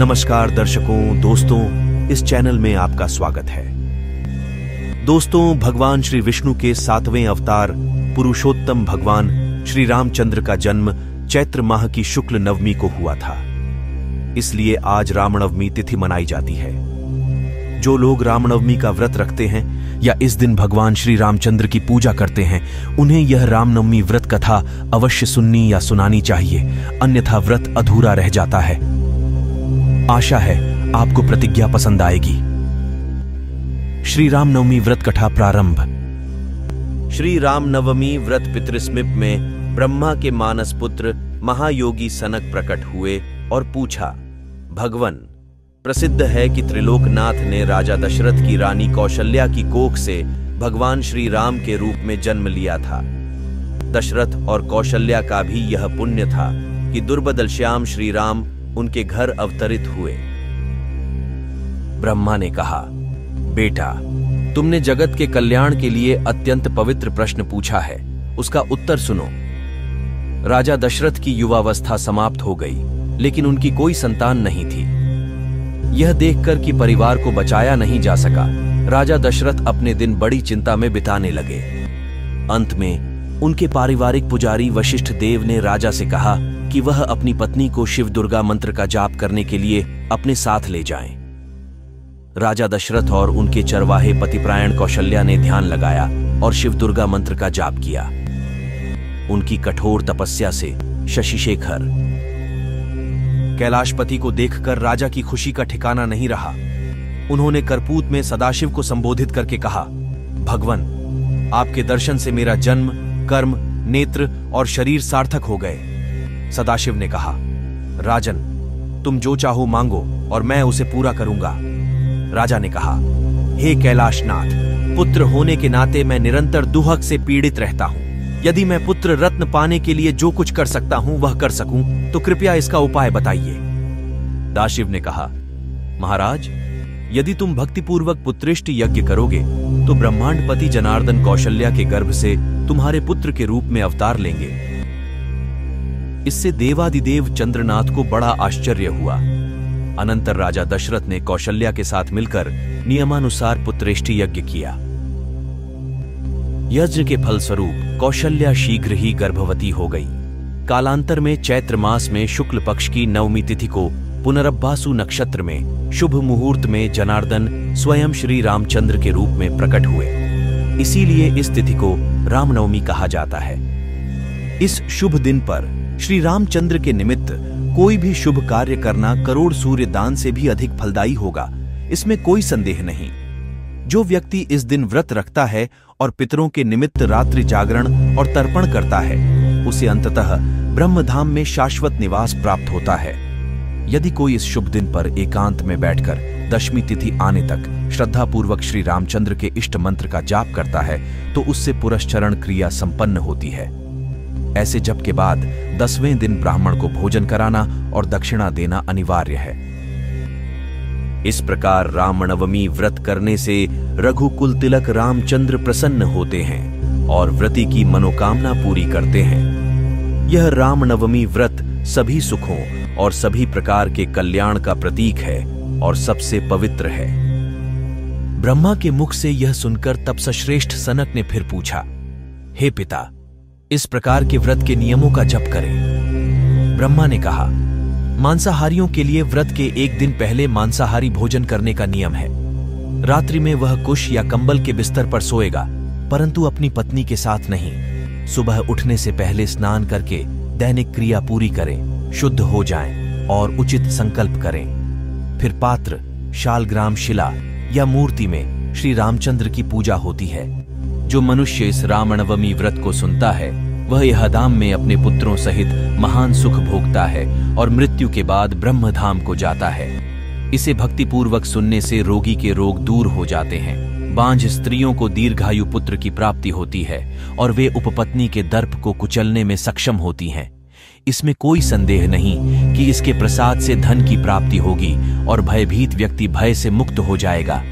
नमस्कार दर्शकों, दोस्तों, इस चैनल में आपका स्वागत है। दोस्तों, भगवान श्री विष्णु के 7वें अवतार पुरुषोत्तम भगवान श्री रामचंद्र का जन्म चैत्र माह की शुक्ल नवमी को हुआ था। इसलिए आज रामनवमी तिथि मनाई जाती है। जो लोग रामनवमी का व्रत रखते हैं या इस दिन भगवान श्री रामचंद्र की पूजा करते हैं, उन्हें यह रामनवमी व्रत कथा अवश्य सुननी या सुनानी चाहिए, अन्यथा व्रत अधूरा रह जाता है। आशा है आपको प्रतिज्ञा पसंद आएगी। श्री रामनवमी व्रत कथा प्रारंभ। श्री रामनवमी व्रत पितृस्मिप में ब्रह्मा के मानस पुत्र महायोगी सनक प्रकट हुए और पूछा, भगवन, प्रसिद्ध है कि त्रिलोकनाथ ने राजा दशरथ की रानी कौशल्या की कोख से भगवान श्री राम के रूप में जन्म लिया था। दशरथ और कौशल्या का भी यह पुण्य था कि दुर्बदल श्याम श्री राम उनके घर अवतरित हुए। ब्रह्मा ने कहा, बेटा, तुमने जगत के कल्याण के लिए अत्यंत पवित्र प्रश्न पूछा है, उसका उत्तर सुनो। राजा दशरथ की युवावस्था समाप्त हो गई, लेकिन उनकी कोई संतान नहीं थी। यह देखकर कि परिवार को बचाया नहीं जा सका, राजा दशरथ अपने दिन बड़ी चिंता में बिताने लगे। अंत में उनके पारिवारिक पुजारी वशिष्ठ देव ने राजा से कहा कि वह अपनी पत्नी को शिव दुर्गा मंत्र का जाप करने के लिए अपने साथ ले जाएं। राजा दशरथ और उनके चरवाहे पतिप्रायण कौशल्या ने ध्यान लगाया और शिव दुर्गा मंत्र का जाप किया। उनकी कठोर तपस्या से शशिशेखर कैलाशपति को देखकर राजा की खुशी का ठिकाना नहीं रहा। उन्होंने करपूत में सदाशिव को संबोधित करके कहा, भगवन, आपके दर्शन से मेरा जन्म, कर्म, नेत्र और शरीर सार्थक हो गए। सदाशिव ने कहा, राजन, तुम जो चाहो मांगो और मैं उसे पूरा करूंगा। राजा ने कहा, हे कैलाशनाथ, पुत्र होने के नाते मैं निरंतर दुहक से पीड़ित रहता हूं। यदि मैं पुत्र रत्न पाने के लिए जो कुछ कर सकता हूं वह कर सकूं, तो कृपया इसका उपाय बताइए। दाशिव ने कहा, महाराज, यदि तुम भक्तिपूर्वक पुत्रेष्टि यज्ञ करोगे तो ब्रह्मांडपति जनार्दन कौशल्या के गर्भ से तुम्हारे पुत्र के रूप में अवतार लेंगे। इससे देवादिदेव चंद्रनाथ को बड़ा आश्चर्य हुआ। अनंतर राजा दशरथ ने कौशल्या के साथ मिलकर नियमानुसार पुत्रेष्टि यज्ञ किया। यज्ञ के फलस्वरूप कौशल्या शीघ्र ही गर्भवती हो गई। कालांतर में चैत्र मास में शुक्ल पक्ष की नवमी तिथि को पुनरब्बासु नक्षत्र में शुभ मुहूर्त में जनार्दन स्वयं श्री रामचंद्र के रूप में प्रकट हुए। इसीलिए इस तिथि को रामनवमी कहा जाता है। इस शुभ दिन पर श्री रामचंद्र के निमित्त कोई भी शुभ कार्य करना करोड़ सूर्य दान से भी अधिक फलदायी होगा, इसमें कोई संदेह नहीं। जो व्यक्ति इस दिन व्रत रखता है और पितरों के निमित्त रात्रि जागरण और तर्पण करता है, उसे अंततः ब्रह्मधाम में शाश्वत निवास प्राप्त होता है। यदि कोई इस शुभ दिन पर एकांत में बैठकर दशमी तिथि आने तक श्रद्धापूर्वक श्री रामचंद्र के इष्ट मंत्र का जाप करता है तो उससे पुरस्चरण क्रिया संपन्न होती है। ऐसे जप के बाद 10वें दिन ब्राह्मण को भोजन कराना और दक्षिणा देना अनिवार्य है। इस प्रकार रामनवमी व्रत करने से रघुकुल तिलक रामचंद्र प्रसन्न होते हैं और व्रती की मनोकामना पूरी करते हैं। यह रामनवमी व्रत सभी सुखों और सभी प्रकार के कल्याण का प्रतीक है और सबसे पवित्र है। ब्रह्मा के मुख से यह सुनकर तपस्श्रेष्ठ सनक ने फिर पूछा, हे पिता, इस प्रकार के व्रत के नियमों का जप करें। ब्रह्मा ने कहा, मांसाहारियों के लिए व्रत के एक दिन पहले मांसाहारी भोजन करने का नियम है। रात्रि में वह कुश या कंबल के बिस्तर पर सोएगा, परंतु अपनी पत्नी के साथ नहीं। सुबह उठने से पहले स्नान करके दैनिक क्रिया पूरी करें, शुद्ध हो जाएं और उचित संकल्प करें। फिर पात्र, शालग्राम शिला या मूर्ति में श्री रामचंद्र की पूजा होती है। जो मनुष्य इस रामनवमी व्रत को सुनता है वह यहधाम में अपने पुत्रों सहित महान सुख भोगता है और मृत्यु के बाद ब्रह्मधाम को जाता है। इसे भक्तिपूर्वक सुनने से रोगी के रोग दूर हो जाते हैं, बांझ स्त्रियों को दीर्घायु पुत्र की प्राप्ति होती है और वे उपपत्नी के दर्प को कुचलने में सक्षम होती हैं। इसमें कोई संदेह नहीं कि इसके प्रसाद से धन की प्राप्ति होगी और भयभीत व्यक्ति भय से मुक्त हो जाएगा।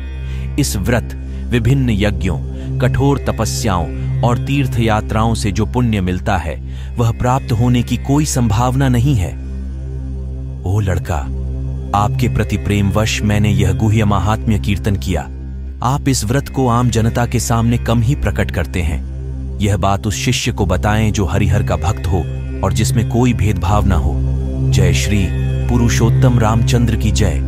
इस व्रत, विभिन्न यज्ञों, कठोर तपस्याओं और तीर्थ यात्राओं से जो पुण्य मिलता है वह प्राप्त होने की कोई संभावना नहीं है। ओ लड़का, आपके प्रति प्रेमवश मैंने यह गुह्य महात्म्य कीर्तन किया। आप इस व्रत को आम जनता के सामने कम ही प्रकट करते हैं। यह बात उस शिष्य को बताएं जो हरिहर का भक्त हो और जिसमें कोई भेदभाव न हो। जय श्री पुरुषोत्तम रामचंद्र की जय।